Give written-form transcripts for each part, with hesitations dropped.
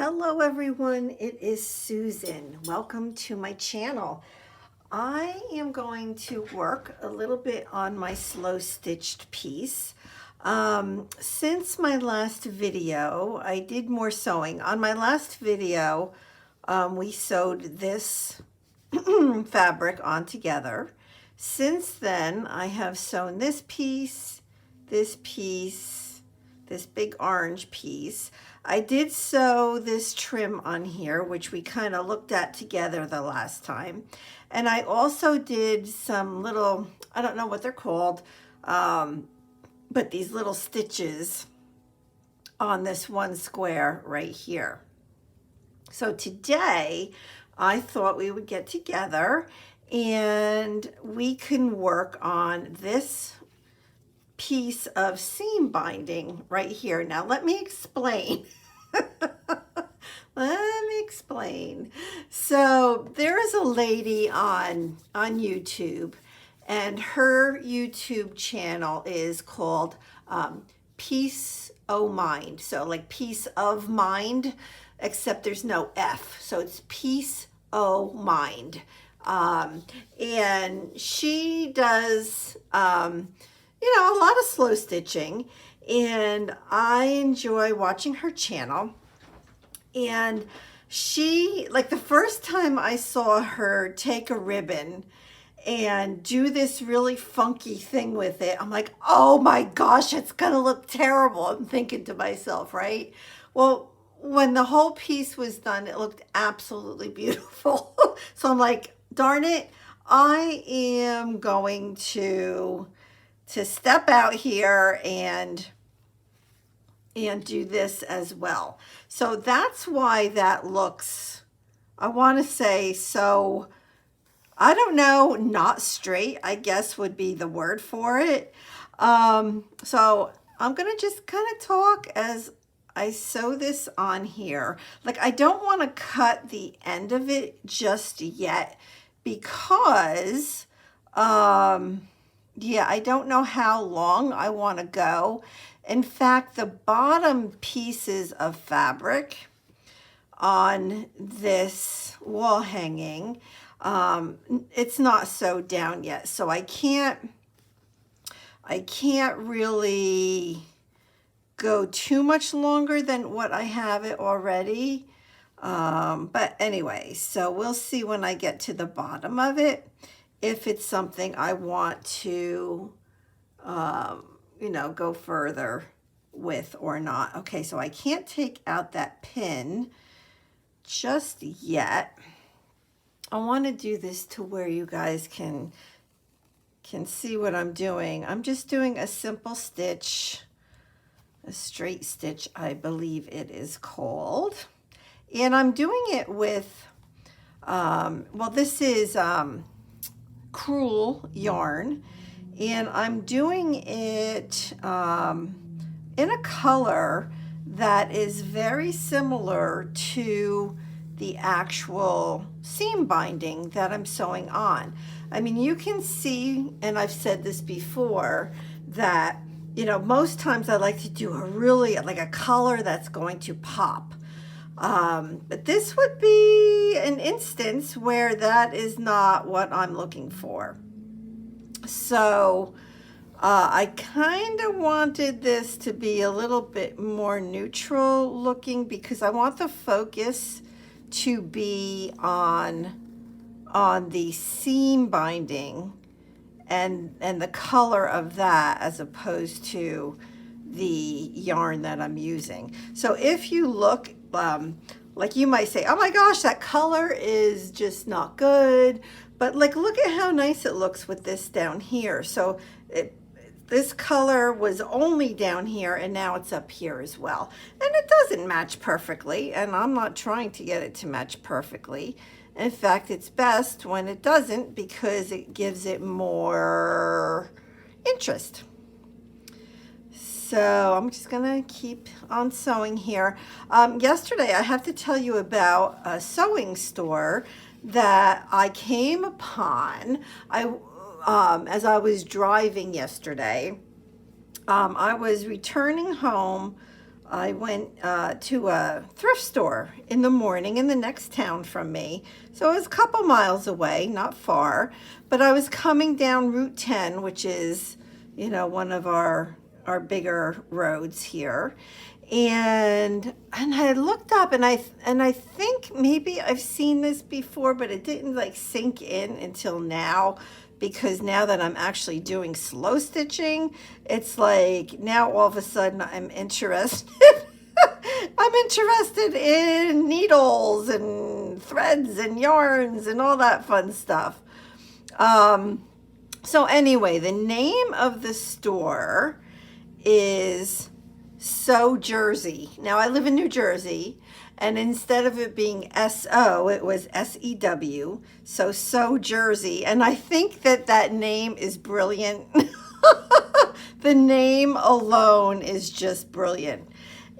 Hello everyone, it is Susan. Welcome to my channel. I am going to work a little bit on my slow stitched piece. Since my last video, I did more sewing. On my last video, we sewed this fabric on together. Since then, I have sewn this piece, this big orange piece. I did sew this trim on here, which we kind of looked at together the last time. And I also did some little, I don't know what they're called, but these little stitches on this one square right here. So today, I thought we would get together and we can work on this piece of seam binding right here. Now let me explain. Let me explain. So there is a lady on YouTube, and her YouTube channel is called Peace O Mind. So like Peace of Mind, except there's no F. So it's Peace O Mind. And she does a lot of slow stitching, and I enjoy watching her channel. And she, like the first time I saw her take a ribbon and do this really funky thing with it, I'm like, oh my gosh, it's gonna look terrible. I'm thinking to myself, right? Well, when the whole piece was done, it looked absolutely beautiful. So I'm like, darn it, I am going to step out here and do this as well. So that's why that looks, I want to say, so I don't know, not straight, I guess would be the word for it. So I'm going to just kind of talk as I sew this on here. Like, I don't want to cut the end of it just yet because yeah, I don't know how long I want to go. In fact, the bottom pieces of fabric on this wall hanging, it's not sewed down yet, so I can't really go too much longer than what I have it already. But anyway, so we'll see when I get to the bottom of it if it's something I want to, go further with or not. Okay, so I can't take out that pin just yet. I want to do this to where you guys can see what I'm doing. I'm just doing a simple stitch, a straight stitch, I believe it is called. And I'm doing it with, well, this is crewel yarn, and I'm doing it in a color that is very similar to the actual seam binding that I'm sewing on. I mean, you can see, and I've said this before, that most times I like to do a really like a color that's going to pop. But this would be an instance where that is not what I'm looking for. So I kind of wanted this to be a little bit more neutral looking because I want the focus to be on the seam binding and the color of that as opposed to the yarn that I'm using. So if you look, like you might say, oh my gosh, that color is just not good. But like, look at how nice it looks with this down here. So this color was only down here and now it's up here as well. And it doesn't match perfectly, and I'm not trying to get it to match perfectly. In fact, it's best when it doesn't because it gives it more interest. So I'm just gonna keep on sewing here. Yesterday, I have to tell you about a sewing store that I came upon. As I was driving yesterday, I was returning home I went to a thrift store in the morning in the next town from me. So it was a couple miles away, not far. But I was coming down Route 10, which is, one of our bigger roads here. And I looked up and I think maybe I've seen this before, but it didn't like sink in until now, because now that I'm actually doing slow stitching, it's like now all of a sudden I'm interested. I'm interested in needles and threads and yarns and all that fun stuff. So anyway, the name of the store is So Jersey. Now I live in New Jersey, and instead of it being S-O, it was S-E-W. So Jersey. And I think that name is brilliant. The name alone is just brilliant.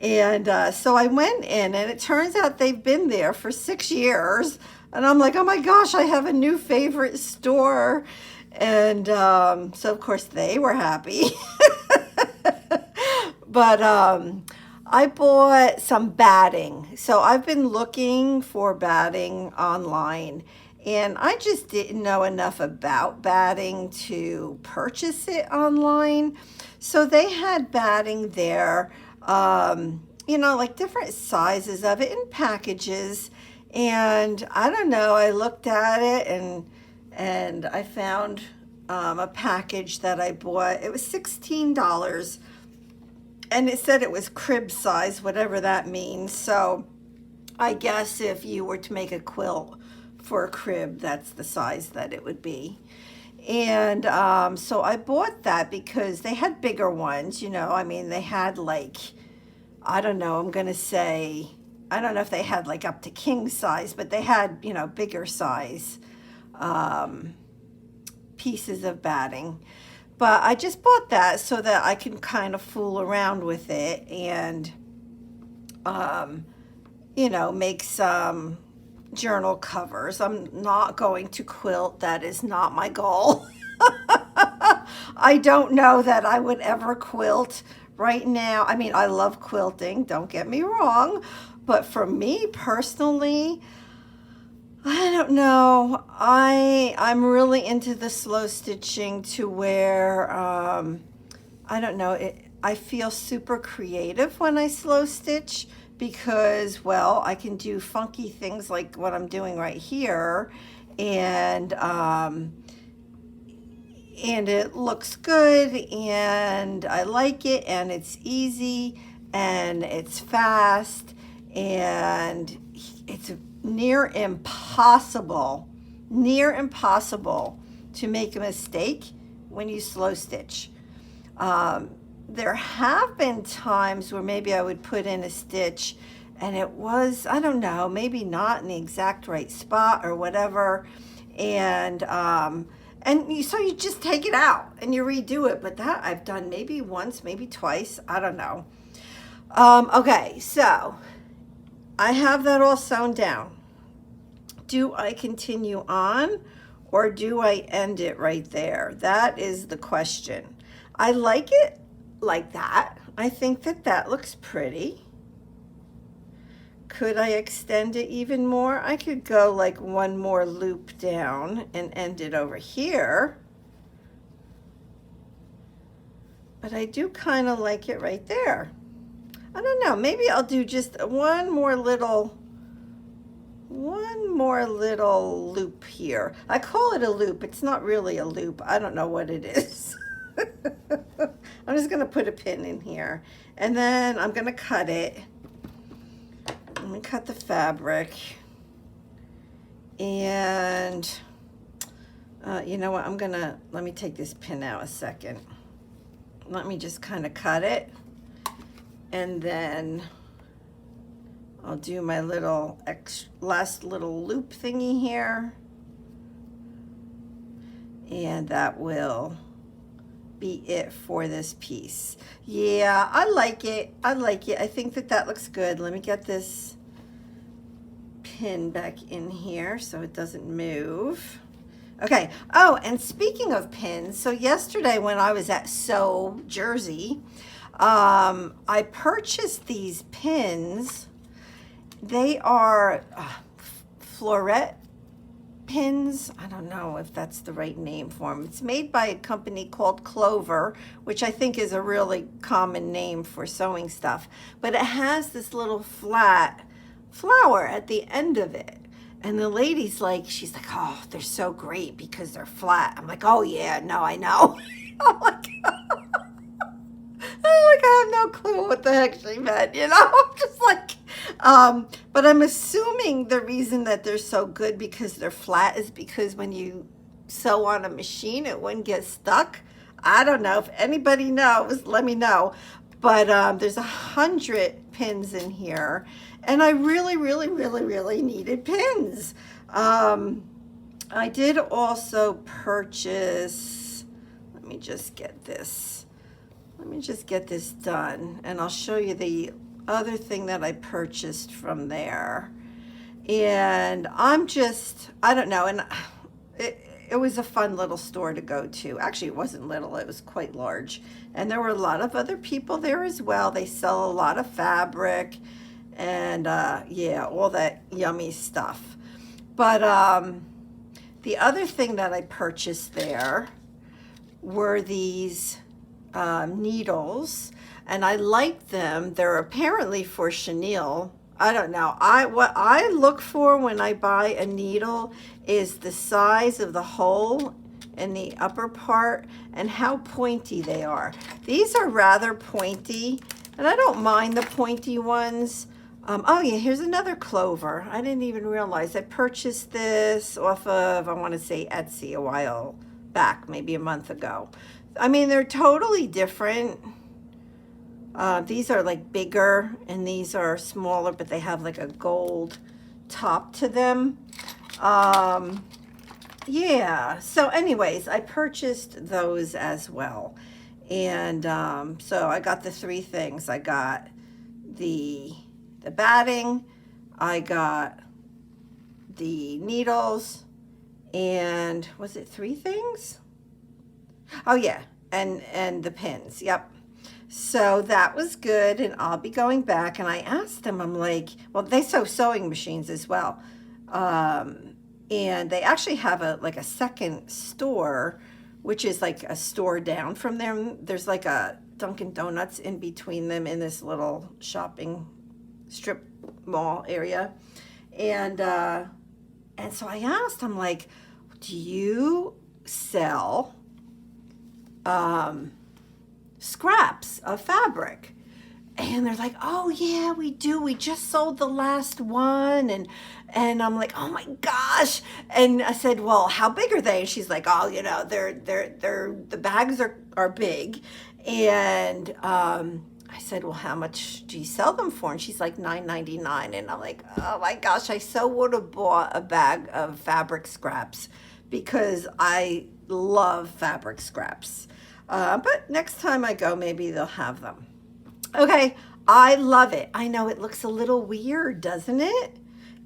And so I went in, and it turns out they've been there for 6 years. And I'm like, oh my gosh, I have a new favorite store. And so, of course, they were happy. But I bought some batting. So I've been looking for batting online, and I just didn't know enough about batting to purchase it online. So they had batting there, like different sizes of it in packages. And I don't know, I looked at it and I found a package that I bought. It was $16. And it said it was crib size, whatever that means. So I guess if you were to make a quilt for a crib, that's the size that it would be. And so I bought that because they had bigger ones, they had like, I don't know, I'm going to say, I don't know if they had like up to king size, but they had, bigger size pieces of batting. But I just bought that so that I can kind of fool around with it and, make some journal covers. I'm not going to quilt. That is not my goal. I don't know that I would ever quilt right now. I mean, I love quilting, don't get me wrong. But for me personally, I don't know. I'm really into the slow stitching to where I don't know. I feel super creative when I slow stitch because, well, I can do funky things like what I'm doing right here, and it looks good, and I like it, and it's easy, and it's fast, and it's near impossible to make a mistake when you slow stitch. There have been times where maybe I would put in a stitch and it was, I don't know, maybe not in the exact right spot or whatever, and so you just take it out and you redo it. But that I've done maybe once, maybe twice, I don't know. Okay, so I have that all sewn down. Do I continue on or do I end it right there? That is the question. I like it like that. I think that looks pretty. Could I extend it even more? I could go like one more loop down and end it over here. But I do kind of like it right there. I don't know, maybe I'll do just one more little loop here. I call it a loop. It's not really a loop. I don't know what it is. I'm just going to put a pin in here, and then I'm going to cut it. I'm going to cut the fabric, and you know what, let me take this pin out a second. Let me just kind of cut it, and then I'll do my last little loop thingy here, and that will be it for this piece. Yeah, I like it. I think that looks good. Let me get this pin back in here so it doesn't move. Okay. Oh, and speaking of pins, so yesterday when I was at So Jersey, I purchased these pins. They are floret pins. I don't know if that's the right name for them. It's made by a company called Clover, which I think is a really common name for sewing stuff. But it has this little flat flower at the end of it. And the lady's like, she's like, oh, they're so great because they're flat. I'm like, oh yeah, no, I know. I'm like, I have no clue what the heck she meant, you know? I'm just like, but I'm assuming the reason that they're so good because they're flat is because when you sew on a machine, it wouldn't get stuck. I don't know. If anybody knows, let me know. But there's 100 pins in here, and I really, really, really, really needed pins. I did also purchase, let me just get this done, and I'll show you the other thing that I purchased from there. And I don't know, and it was a fun little store to go to. Actually, it wasn't little, it was quite large. And there were a lot of other people there as well. They sell a lot of fabric and yeah, all that yummy stuff. But the other thing that I purchased there were these needles, and I like them. They're apparently for chenille. I don't know. What I look for when I buy a needle is the size of the hole in the upper part and how pointy they are. These are rather pointy, and I don't mind the pointy ones. Oh yeah, here's another Clover. I didn't even realize I purchased this off of, I want to say Etsy a while back, maybe a month ago. I mean, they're totally different. These are like bigger and these are smaller, but they have like a gold top to them. Yeah, so anyways, I purchased those as well. And so I got the three things. I got the batting, I got the needles, and was it three things? Oh yeah, and the pins. Yep. So that was good, and I'll be going back. And I asked them, I'm like, well, they sew sewing machines as well, and they actually have a second store, which is like a store down from them. There's like a Dunkin' Donuts in between them in this little shopping strip mall area, and so I asked, I'm like, do you sell scraps of fabric? And they're like, oh yeah, we do, we just sold the last one. And I'm like, oh my gosh. And I said, well, how big are they? And she's like, oh, you know, they're the bags are big. And I said, well, how much do you sell them for? And she's like, $9.99. And I'm like, oh my gosh, I so would have bought a bag of fabric scraps because I love fabric scraps. But next time I go, maybe they'll have them. Okay, I love it. I know it looks a little weird, doesn't it?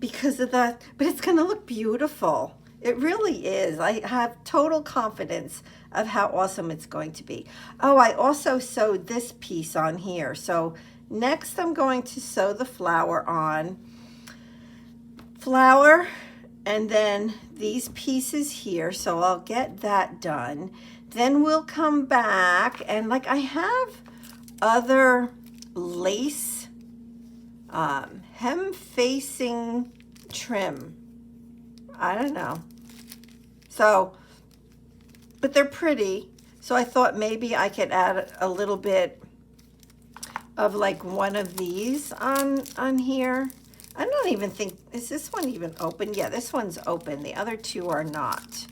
Because of that, but it's gonna look beautiful. It really is. I have total confidence of how awesome it's going to be. Oh, I also sewed this piece on here. So next I'm going to sew the flower on. Flower, and then these pieces here. So I'll get that done. Then we'll come back, and like I have other lace hem facing trim. I don't know. So, but they're pretty. So I thought maybe I could add a little bit of like one of these on here. I don't even think, is this one even open? Yeah, this one's open. The other two are not.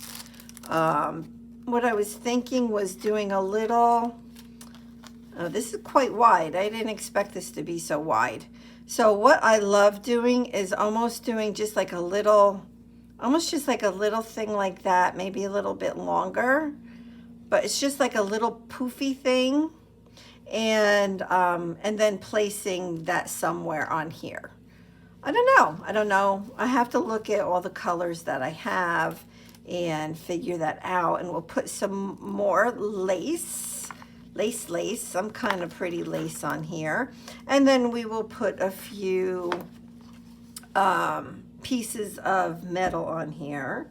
What I was thinking was doing a little, oh, this is quite wide. I didn't expect this to be so wide. So what I love doing is almost doing just like a little, almost just like a little thing like that, maybe a little bit longer, but it's just like a little poofy thing. And then placing that somewhere on here. I don't know. I have to look at all the colors that I have and figure that out. And we'll put some more lace lace, some kind of pretty lace on here. And then we will put a few pieces of metal on here.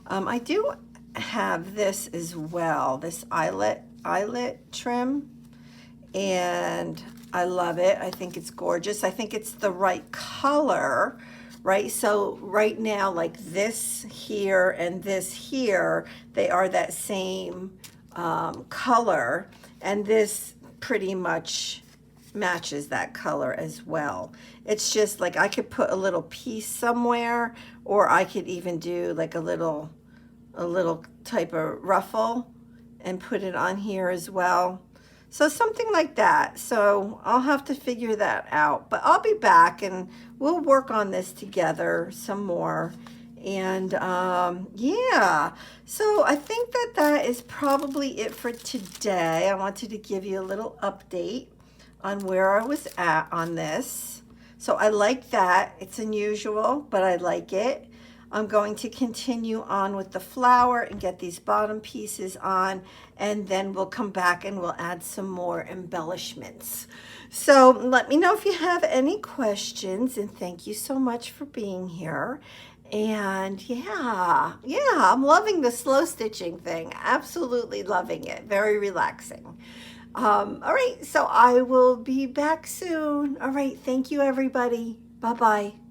I do have this as well, this eyelet trim, and I love it. I think it's gorgeous. I think it's the right color, right? So right now, like this here and this here, they are that same color, and this pretty much matches that color as well. It's just like I could put a little piece somewhere, or I could even do like a little type of ruffle and put it on here as well. So something like that. So I'll have to figure that out, but I'll be back and we'll work on this together some more. And yeah, so I think that is probably it for today. I wanted to give you a little update on where I was at on this. So I like that. It's unusual, but I like it. I'm going to continue on with the flower and get these bottom pieces on, and then we'll come back and we'll add some more embellishments. So let me know if you have any questions, and thank you so much for being here. And yeah, I'm loving the slow stitching thing. Absolutely loving it. Very relaxing. All right, so I will be back soon. All right, thank you, everybody. Bye-bye.